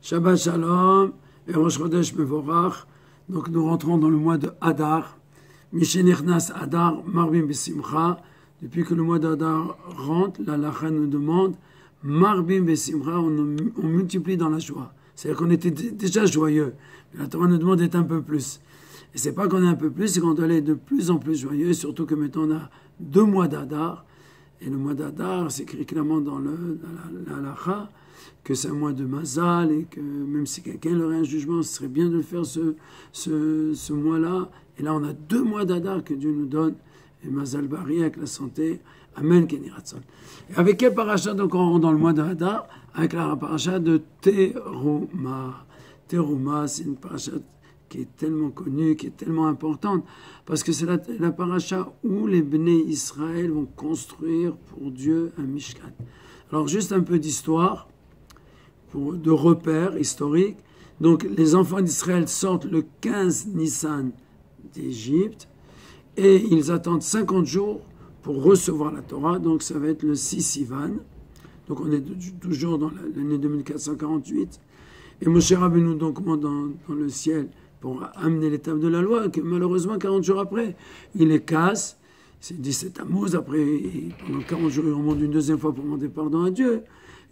Shabbat Shalom et Rosh Chodesh Mevorach. Donc nous rentrons dans le mois de Hadar. Mishenechnas Hadar, Marbim Besimcha. Depuis que le mois d'Hadar rentre, la Lacha nous demande Marbim Besimcha, on multiplie dans la joie. C'est-à-dire qu'on était déjà joyeux. Mais la Torah nous demande d'être un peu plus. Et c'est pas qu'on est un peu plus, c'est qu'on doit aller de plus en plus joyeux. Et surtout que maintenant on a 2 mois d'Hadar. Et le mois d'Hadar, c'est écrit clairement dans la Lacha que c'est un mois de Mazal et que même si quelqu'un aurait un jugement, ce serait bien de le faire ce mois-là. Et là, on a 2 mois d'Hadar que Dieu nous donne. Et Mazal Bari avec la santé. Amen, Keni Ratzon. Et avec quel paracha donc on rentre dans le mois d'Hadar? Avec la paracha de Teruma. Teruma, c'est une paracha qui est tellement connue, qui est tellement importante, parce que c'est la paracha où les Bnei Israël vont construire pour Dieu un Mishkan. Alors juste un peu d'histoire, de repères historiques. Donc les enfants d'Israël sortent le 15 Nissan d'Égypte, et ils attendent 50 jours pour recevoir la Torah, donc ça va être le 6 Sivan. Donc on est toujours dans l'année 2448, et Moshe Rabbeinu donc monte dans le ciel pour amener les tables de la loi, que malheureusement 40 jours après, il les casse. C'est 17 Tammuz, après, pendant 40 jours, il remonte une deuxième fois pour demander pardon à Dieu.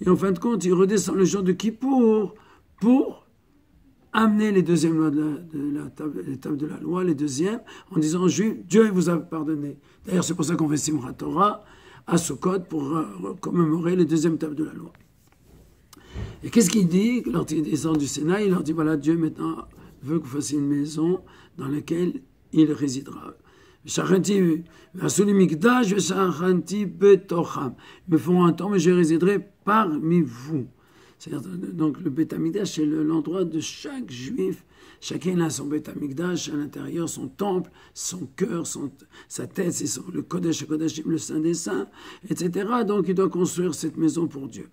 Et en fin de compte, il redescend le jour de Kippour pour amener les deuxièmes lois les tables de la loi, les deuxièmes, en disant aux Juifs, Dieu vous a pardonné. D'ailleurs, c'est pour ça qu'on fait Simchat Torah à Sukkot pour commémorer les deuxièmes tables de la loi. Et qu'est-ce qu'il dit lorsqu'il descend du Sénat? Il leur dit, voilà, Dieu maintenant veut que vous fassiez une maison dans laquelle il résidera. Il me font un temps, mais je résiderai parmi vous. C'est-à-dire, donc le Beth Amikdash, c'est l'endroit de chaque juif. Chacun a son Beth Amikdash à l'intérieur, son temple, son cœur, sa tête, c'est le Kodesh HaKodashim, le Saint des Saints, etc. Donc il doit construire cette maison pour Dieu.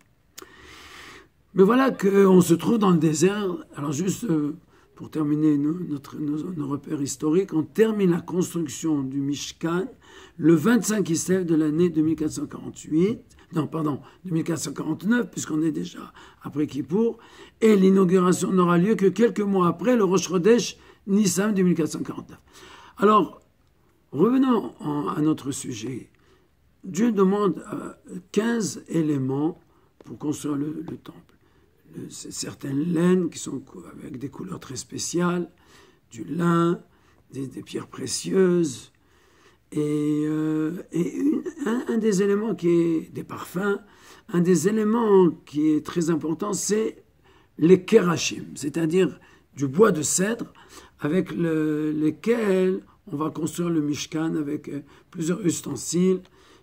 Mais voilà qu'on se trouve dans le désert. Alors juste pour terminer nos repères historiques, on termine la construction du Mishkan le 25 Kislev de l'année 2448. Non, pardon, 2449, puisqu'on est déjà après Kippour, et l'inauguration n'aura lieu que quelques mois après le Rosh Chodesh Nissan 2449. Alors, revenons à notre sujet. Dieu demande 15 éléments pour construire le temple. Certaines laines qui sont avec des couleurs très spéciales, du lin, des pierres précieuses, et un des éléments qui est des parfums, un des éléments qui est très important, c'est les kerachim, c'est-à-dire du bois de cèdre avec lesquels on va construire le Mishkan avec plusieurs ustensiles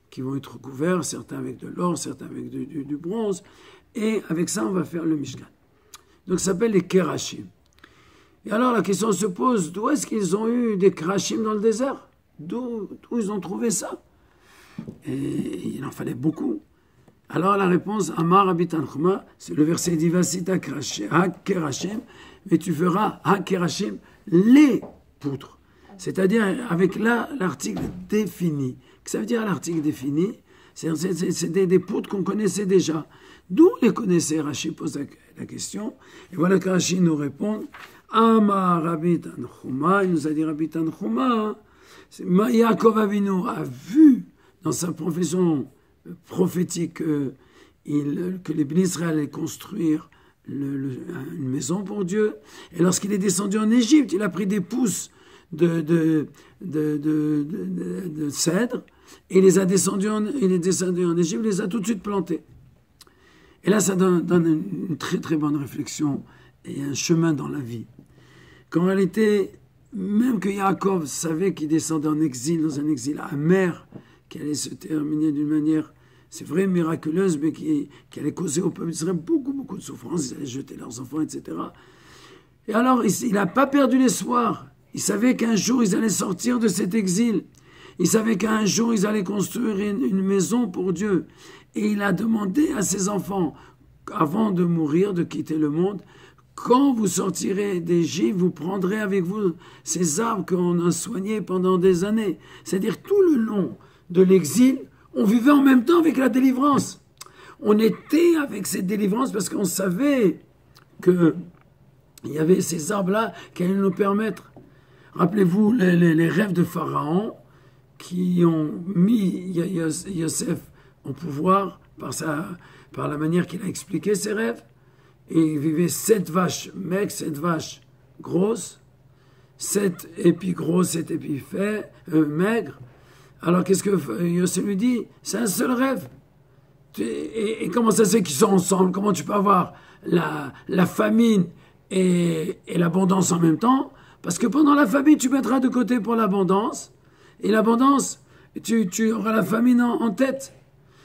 qui vont être couverts, certains avec de l'or, certains avec du bronze, et avec ça on va faire le Mishkan. Donc ça s'appelle les kerachim. Et alors la question se pose, d'où est-ce qu'ils ont eu des kerachim dans le désert? D'où ils ont trouvé ça? Et il en fallait beaucoup. Alors la réponse, Amar Rabbi Tanchuma, c'est le verset dit, Vasita kerachim, mais tu feras kerachim les poutres. C'est-à-dire avec l'article défini. Ça veut dire l'article défini, c'est des poutres qu'on connaissait déjà. D'où les connaissait? Rashi pose la question. Et voilà que Rashi nous répond, Amar Rabbi Tanchuma, il nous a dit Rabbi Tanchuma, Yaakov Avinu a vu dans sa profession prophétique que les Bnei Israël allaient construire une maison pour Dieu. Et lorsqu'il est descendu en Égypte, il a pris des pousses de cèdre et il est descendu en Égypte, il les a tout de suite plantés. Et là, ça donne une très très bonne réflexion et un chemin dans la vie. Qu'en réalité, même que Yaakov savait qu'il descendait en exil, dans un exil amer, qui allait se terminer d'une manière, c'est vrai, miraculeuse, mais qui allait causer au peuple d'Israël beaucoup de souffrance, ils allaient jeter leurs enfants, etc. Et alors, il n'a pas perdu l'espoir. Il savait qu'un jour, ils allaient sortir de cet exil. Il savait qu'un jour, ils allaient construire une maison pour Dieu. Et il a demandé à ses enfants, avant de mourir, de quitter le monde, quand vous sortirez d'Égypte, vous prendrez avec vous ces arbres qu'on a soignés pendant des années. C'est-à-dire tout le long de l'exil, on vivait en même temps avec la délivrance. On était avec cette délivrance parce qu'on savait qu'il y avait ces arbres-là qui allaient nous permettre. Rappelez-vous les rêves de Pharaon qui ont mis Yosef en pouvoir par la manière qu'il a expliqué ses rêves. Et il vivait 7 vaches maigres, 7 vaches grosses, 7 épis gros, 7 épis maigres. Alors qu'est-ce que Yosef lui dit? C'est un seul rêve. Et comment ça se fait qu'ils sont ensemble? Comment tu peux avoir la famine et l'abondance en même temps? Parce que pendant la famine, tu mettras de côté pour l'abondance. Et l'abondance, tu auras la famine en tête.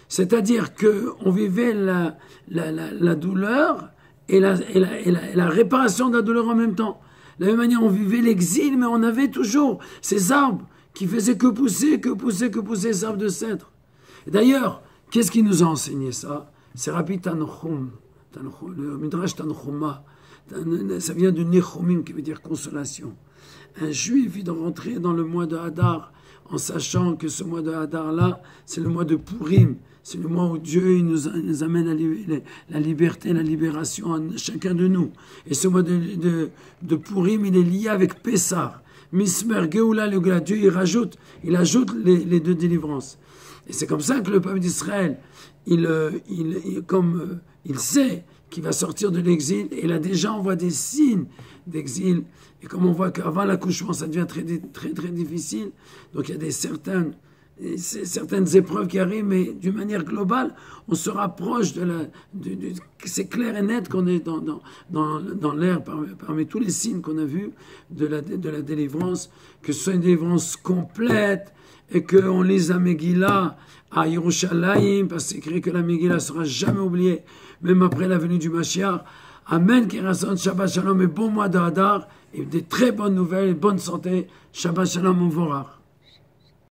C'est-à-dire qu'on vivait la douleur et la réparation de la douleur en même temps. De la même manière, on vivait l'exil, mais on avait toujours ces arbres qui faisaient que pousser ces arbres de cèdre. D'ailleurs, qu'est-ce qui nous a enseigné ça? C'est Rabbi Tanchum, le Midrash Tanchuma. Ça vient de Nechumim, qui veut dire consolation. Un juif, il doit rentrer dans le mois de Hadar, en sachant que ce mois de Hadar-là, c'est le mois de Purim. C'est le mois où Dieu il nous amène à la liberté, la libération à chacun de nous. Et ce mois de Purim, il est lié avec Pessah. Mismer, Geoula, le Geoula. Dieu, il ajoute les 2 délivrances. Et c'est comme ça que le peuple d'Israël, il sait qu'il va sortir de l'exil, et il a déjà envoyé des signes d'exil. Et comme on voit qu'avant l'accouchement, ça devient très, très, très difficile. Donc il y a certaines épreuves qui arrivent, mais d'une manière globale, on se rapproche c'est clair et net qu'on est dans l'air, parmi tous les signes qu'on a vus de la délivrance, que ce soit une délivrance complète, et qu'on lise la Megillah à Yerushalayim, parce que c'est écrit que la Megillah ne sera jamais oubliée, même après la venue du Mashiach. Amen, Kirason, Shabbat Shalom, et bon mois d'Adar, et des très bonnes nouvelles, bonne santé, Shabbat Shalom, Movorach.